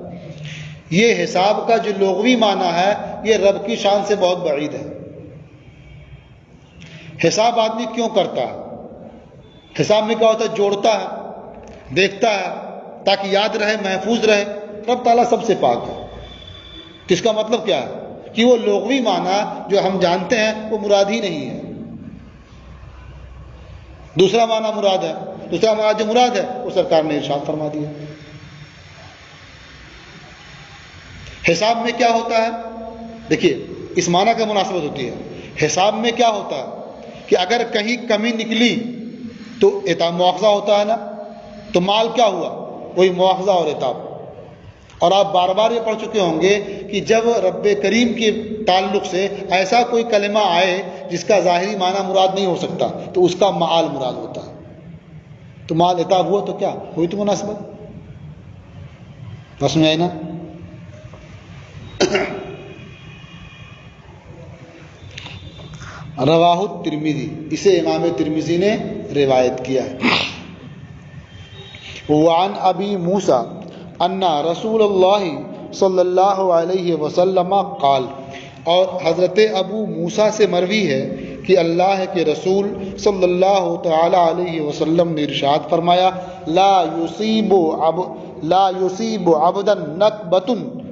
یہ حساب کا جو لغوی معنی ہے یہ رب کی شان سے بہت بعید ہے۔ حساب آدمی کیوں کرتا ہے؟ حساب میں کیا ہوتا ہے؟ جوڑتا ہے، دیکھتا ہے تاکہ یاد رہے، محفوظ رہے۔ رب تعالیٰ سب سے پاک ہے، تو اس کا مطلب کیا ہے کہ وہ لغوی معنی جو ہم جانتے ہیں وہ مراد ہی نہیں ہے، دوسرا معنی مراد ہے۔ دوسرا معنی جو مراد ہے وہ سرکار نے ارشاد فرما دیا۔ حساب میں کیا ہوتا ہے؟ دیکھیے اس معنی کا مناسبت ہوتی ہے۔ حساب میں کیا ہوتا ہے کہ اگر کہیں کمی نکلی تو عتاب مواخذہ ہوتا ہے نا، تو مال کیا ہوا؟ وہی مواخذہ اور عتاب۔ اور آپ بار بار یہ پڑھ چکے ہوں گے کہ جب رب کریم کے تعلق سے ایسا کوئی کلمہ آئے جس کا ظاہری معنی مراد نہیں ہو سکتا تو اس کا معال مراد ہوتا ہے۔ تو مال عتاب ہوا تو کیا ہوئی؟ تو مناسبت بس میں آئی نا۔ رواہ الترمذی، اسے امام ترمذی نے روایت کیا ہے۔ وعن ابی موسیٰ ان رسول اللہ صلی اللہ علیہ وسلم قال، اور حضرت ابو موسیٰ سے مروی ہے کہ اللہ کے رسول صلی اللہ تعالی علیہ وسلم نے ارشاد فرمایا، لا یصیب عبدا نکبۃ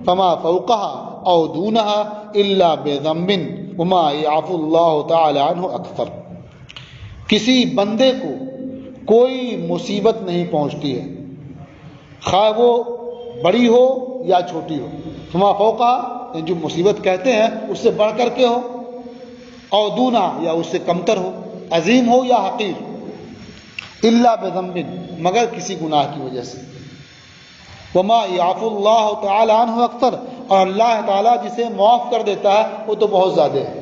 فما فوقها او دونها الا بذنب وما یعفو اللہ تعالی عنہ اکثر۔ کسی بندے کو کوئی مصیبت نہیں پہنچتی ہے، خواہ وہ بڑی ہو یا چھوٹی ہو، فما فوقها جو مصیبت کہتے ہیں اس سے بڑھ کر کے ہو، او دونا یا اس سے کمتر ہو، عظیم ہو یا حقیر، الا بذنب مگر کسی گناہ کی وجہ سے، وما یعفو اللہ تعالی عنہ اکثر اور اللہ تعالیٰ جسے معاف کر دیتا ہے وہ تو بہت زیادہ ہے۔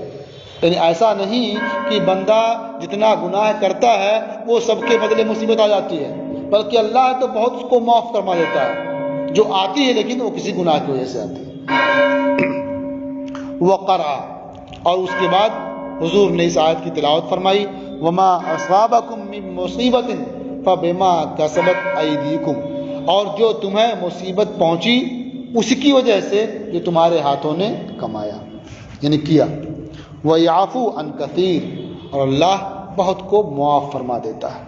یعنی ایسا نہیں کہ بندہ جتنا گناہ کرتا ہے وہ سب کے بدلے مصیبت آ جاتی ہے، بلکہ اللہ تو بہت اس کو معاف فرما دیتا ہے، جو آتی ہے لیکن وہ کسی گناہ کی وجہ سے آتی ہے۔ وقرأ، اور اس کے بعد حضور نے اس آیت کی تلاوت فرمائی، وما اصابکم من مصیبت فبما کسبت ایدیکم، اور جو تمہیں مصیبت پہنچی اسی کی وجہ سے جو تمہارے ہاتھوں نے کمایا یعنی کیا، وَيَعْفُو عَنْ كَثِيرٍ، اور اللہ بہت کو معاف فرما دیتا ہے۔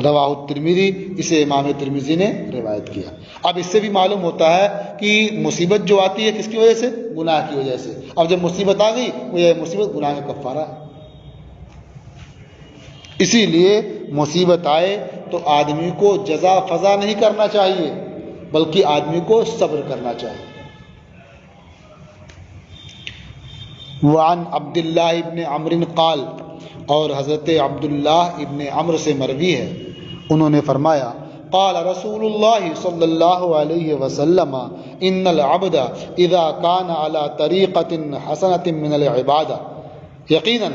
رواہ الترمذی، اسے امام ترمذی نے روایت کیا۔ اب اس سے بھی معلوم ہوتا ہے کہ مصیبت جو آتی ہے کس کی وجہ سے؟ گناہ کی وجہ سے۔ اب جب مصیبت آ گئی وہ یہ مصیبت گناہ کا کفارہ ہے۔ اسی لیے مصیبت آئے تو آدمی کو جزا فضا نہیں کرنا چاہیے، بلکہ آدمی کو صبر کرنا چاہیے۔ وعن عبداللہ ابن عمرو قال، اور حضرت عبداللہ ابن عمرو سے مروی ہے، انہوں نے فرمایا قال رسول اللہ صلی اللہ علیہ وسلم ان العبد اذا كان على طریقۃ حسنۃ من العبادہ، یقیناً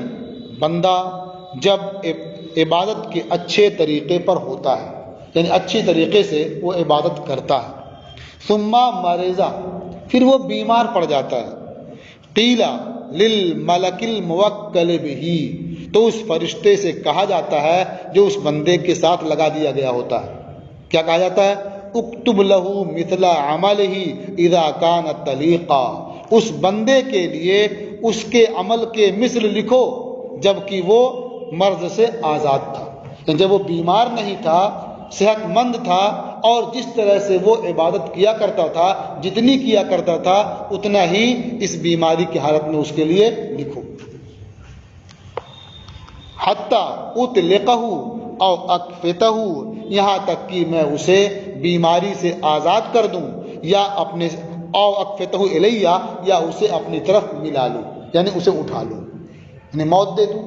بندہ جب عبادت کے اچھے طریقے پر ہوتا ہے، یعنی اچھی طریقے سے وہ عبادت کرتا ہے، ثم مرض، پھر وہ بیمار پڑ جاتا ہے، قیل للملک الموکل بہ، تو اس فرشتے سے کہا جاتا ہے جو اس بندے کے ساتھ لگا دیا گیا ہوتا ہے، کیا کہا جاتا ہے؟ اکتب لہ مثل عملہ اذا کان طلیقا، اس بندے کے لیے اس کے عمل کے مثل لکھو جبکہ وہ مرض سے آزاد تھا، یعنی جب وہ بیمار نہیں تھا، صحت مند تھا، اور جس طرح سے وہ عبادت کیا کرتا تھا، جتنی کیا کرتا تھا اتنا ہی اس بیماری کی حالت میں اس کے لیے لکھو۔ حتی اطلقہ او اکفتہ، یہاں تک کہ میں اسے بیماری سے آزاد کر دوں، یا اپنے او اکفتہ الیہ، یا اسے اپنی طرف ملا لوں، یعنی اسے اٹھا لوں، یعنی موت دے دوں۔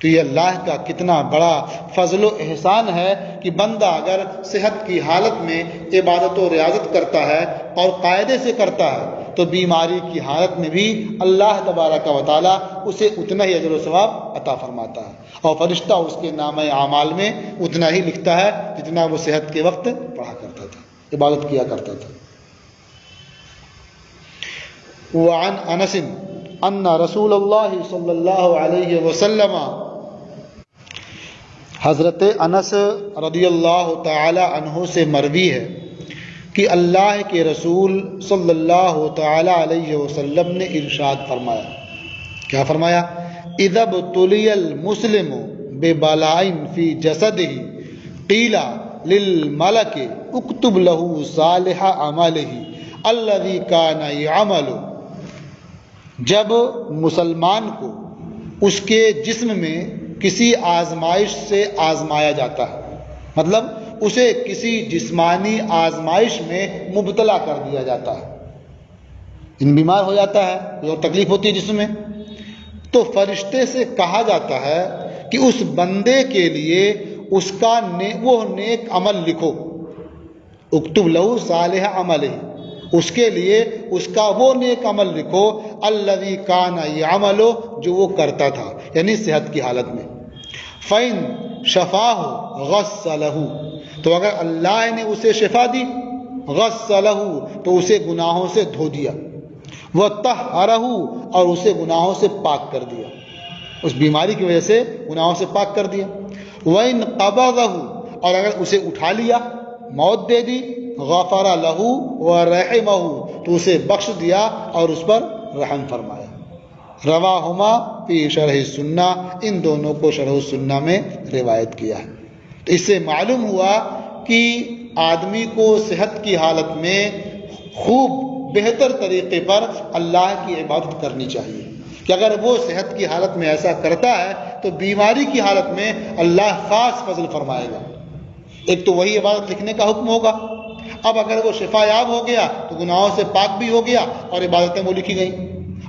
تو یہ اللہ کا کتنا بڑا فضل و احسان ہے کہ بندہ اگر صحت کی حالت میں عبادت و ریاضت کرتا ہے اور قاعدے سے کرتا ہے تو بیماری کی حالت میں بھی اللہ تبارک و تعالی اسے اتنا ہی اجر و ثواب عطا فرماتا ہے، اور فرشتہ اس کے نامہ اعمال میں اتنا ہی لکھتا ہے جتنا وہ صحت کے وقت پڑھا کرتا تھا، عبادت کیا کرتا تھا۔ وعن انس ان رسول اللہ صلی اللہ علیہ وسلم، حضرت انس رضی اللہ تعالی عنہ سے مروی ہے کہ اللہ کے رسول صلی اللہ تعالی علیہ وسلم نے ارشاد فرمایا، کیا فرمایا؟ اذا ابتلی المسلم ببلاء فی جسدہ قیل للملک اکتب لہ صالح اعمالہ الذی کان یعمل، جب مسلمان کو اس کے جسم میں کسی آزمائش سے آزمایا جاتا ہے، مطلب اسے کسی جسمانی آزمائش میں مبتلا کر دیا جاتا ہے، ان بیمار ہو جاتا ہے، جو تکلیف ہوتی ہے جسم میں، تو فرشتے سے کہا جاتا ہے کہ اس بندے کے لیے اس کا وہ نیک عمل لکھو، اکتب لہو صالح عملہ، اس کے لیے اس کا وہ نیک عمل لکھو، الذی کان یعمل، جو وہ کرتا تھا، یعنی صحت کی حالت میں، فَإِن شَفَاهُ غَسَّلَهُ، تو اگر اللہ نے اسے شفا دی، غَسَّلَهُ، تو اسے گناہوں سے دھو دیا، وَطَهَّرَهُ، اور اسے گناہوں سے پاک کر دیا، اس بیماری کی وجہ سے گناہوں سے پاک کر دیا، وَإِن قَبَضَهُ، اور اگر اسے اٹھا لیا، موت دے دی، غَفَرَ لَهُ وَرَحِمَهُ، تو اسے بخش دیا اور اس پر رحم فرمایا۔ رواہما فی شرح السنہ، ان دونوں کو شرح السنہ میں روایت کیا ہے۔ تو اس سے معلوم ہوا کہ آدمی کو صحت کی حالت میں خوب بہتر طریقے پر اللہ کی عبادت کرنی چاہیے، کہ اگر وہ صحت کی حالت میں ایسا کرتا ہے تو بیماری کی حالت میں اللہ خاص فضل فرمائے گا۔ ایک تو وہی عبادت لکھنے کا حکم ہوگا، اب اگر وہ شفا یاب ہو گیا تو گناہوں سے پاک بھی ہو گیا اور عبادتیں وہ لکھی گئیں،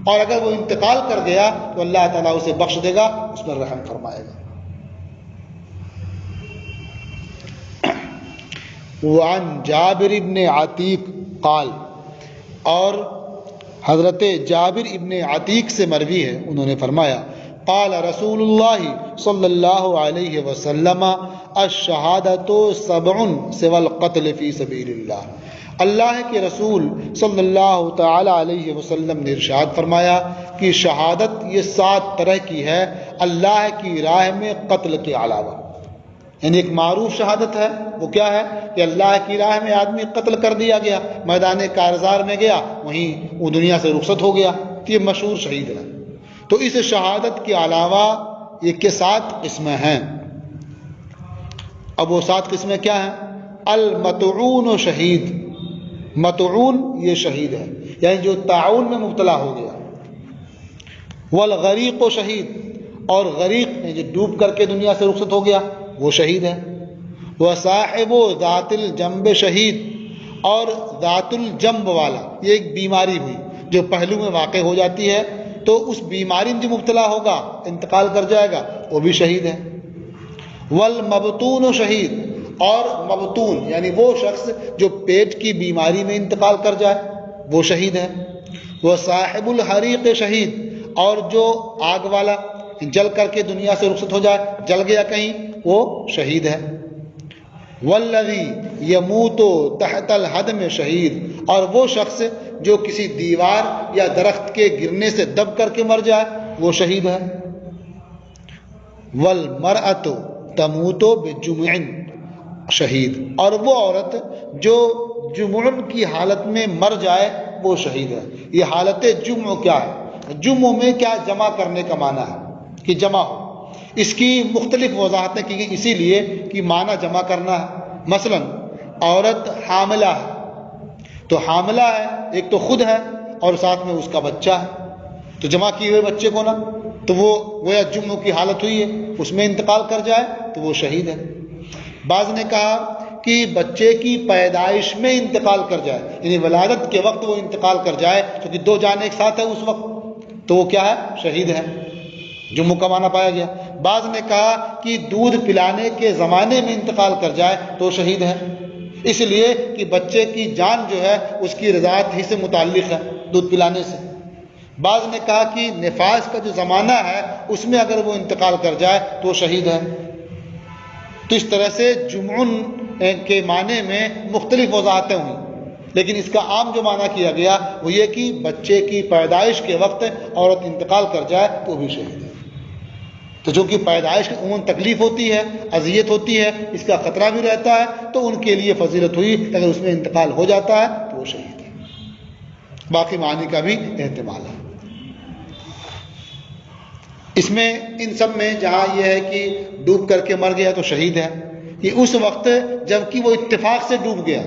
اور اگر وہ انتقال کر گیا تو اللہ تعالیٰ اسے بخش دے گا، اس پر رحم فرمائے گا۔ وعن جابر ابن عتیق قال، اور حضرت جابر ابن عتیق سے مروی ہے، انہوں نے فرمایا قال رسول اللہ صلی اللہ علیہ وسلم الشہادۃ سبع سوى القتل فی سبیل اللہ، اللہ کے رسول صلی اللہ تعالی علیہ وسلم نے ارشاد فرمایا کہ شہادت یہ 7 طرح کی ہے اللہ کی راہ میں قتل کے علاوہ. یعنی ایک معروف شہادت ہے، وہ کیا ہے کہ اللہ کی راہ میں آدمی قتل کر دیا گیا، میدان کارزار میں گیا، وہیں وہ دنیا سے رخصت ہو گیا، تو یہ مشہور شہید ہے. تو اس شہادت کے علاوہ یہ کے 7 قسمیں ہیں. اب وہ 7 قسمیں کیا ہیں؟ المطعون و شہید. مطعون یہ شہید ہے، یعنی جو طاعون میں مبتلا ہو گیا. والغریق و شہید، اور غریق جو ڈوب کر کے دنیا سے رخصت ہو گیا وہ شہید ہے. وصاحب ذات الجنب شہید، اور ذات الجنب والا، یہ ایک بیماری ہوئی جو پہلو میں واقع ہو جاتی ہے، تو اس بیماری میں جو مبتلا ہوگا انتقال کر جائے گا وہ بھی شہید ہے. والمبتون شہید، اور مبتون یعنی وہ شخص جو پیٹ کی بیماری میں انتقال کر جائے وہ شہید ہے. وصاحب الحریق شہید، اور جو آگ والا جل کر کے دنیا سے رخصت ہو جائے، جل گیا کہیں، وہ شہید ہے. والذی یموت تحت الہدم شہید، اور وہ شخص جو کسی دیوار یا درخت کے گرنے سے دب کر کے مر جائے وہ شہید ہے. والمرأۃ تموت بجمع شہید، اور وہ عورت جو جمع کی حالت میں مر جائے وہ شہید ہے. یہ حالت جمع کیا ہے؟ جمع میں کیا جمع کرنے کا معنی ہے کہ جمع ہو. اس کی مختلف وضاحتیں کی گئی اسی لیے کہ معنی جمع کرنا ہے. مثلا عورت حاملہ ہے، تو حاملہ ہے ایک تو خود ہے اور ساتھ میں اس کا بچہ ہے، تو جمع کیے ہوئے بچے کو نا، تو وہ گویا جمع کی حالت ہوئی ہے، اس میں انتقال کر جائے تو وہ شہید ہے. بعض نے کہا کہ بچے کی پیدائش میں انتقال کر جائے، یعنی ولادت کے وقت وہ انتقال کر جائے، کیونکہ 2 جان ایک ساتھ ہے اس وقت، تو وہ کیا ہے؟ شہید ہے. جمع کا معنی پایا گیا. بعض نے کہا کہ دودھ پلانے کے زمانے میں انتقال کر جائے تو شہید ہے، اس لیے کہ بچے کی جان جو ہے اس کی رضاعت ہی سے متعلق ہے، دودھ پلانے سے. بعض نے کہا کہ نفاس کا جو زمانہ ہے اس میں اگر وہ انتقال کر جائے تو شہید ہے. تو اس طرح سے جمعن کے معنی میں مختلف وضاحتیں ہوئیں، لیکن اس کا عام جو معنی کیا گیا وہ یہ کہ بچے کی پیدائش کے وقت عورت انتقال کر جائے تو بھی شہید ہے. تو جو کہ پیدائش کی عموماً تکلیف ہوتی ہے، اذیت ہوتی ہے، اس کا خطرہ بھی رہتا ہے، تو ان کے لیے فضیلت ہوئی، اگر اس میں انتقال ہو جاتا ہے تو وہ شہید ہے. باقی معنی کا بھی احتمال ہے. اس میں ان سب میں جہاں یہ ہے کہ ڈوب کر کے مر گیا تو شہید ہے، یہ اس وقت جب کہ وہ اتفاق سے ڈوب گیا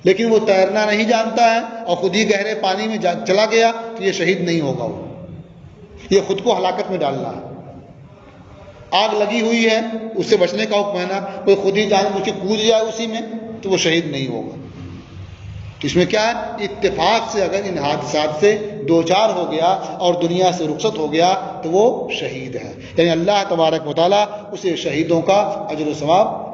لیکن وہ تیرنا نہیں جانتا ہے اور خود ہی گہرے پانی میں چلا گیا تو یہ شہید نہیں ہوگا. وہ یہ خود کو ہلاکت میں ڈالنا ہے. آگ لگی ہوئی ہے اس سے بچنے کا حکم ہے نا، کوئی خود ہی جان بوجھ کے کود جائے اسی میں تو وہ شہید نہیں ہوگا. تو اس میں کیا ہے؟ اتفاق سے اگر ان حادثات سے 2-4 ہو گیا اور دنیا سے رخصت ہو گیا تو وہ شہید ہے. یعنی اللہ تبارک و تعالیٰ اسے شہیدوں کا اجر و ثواب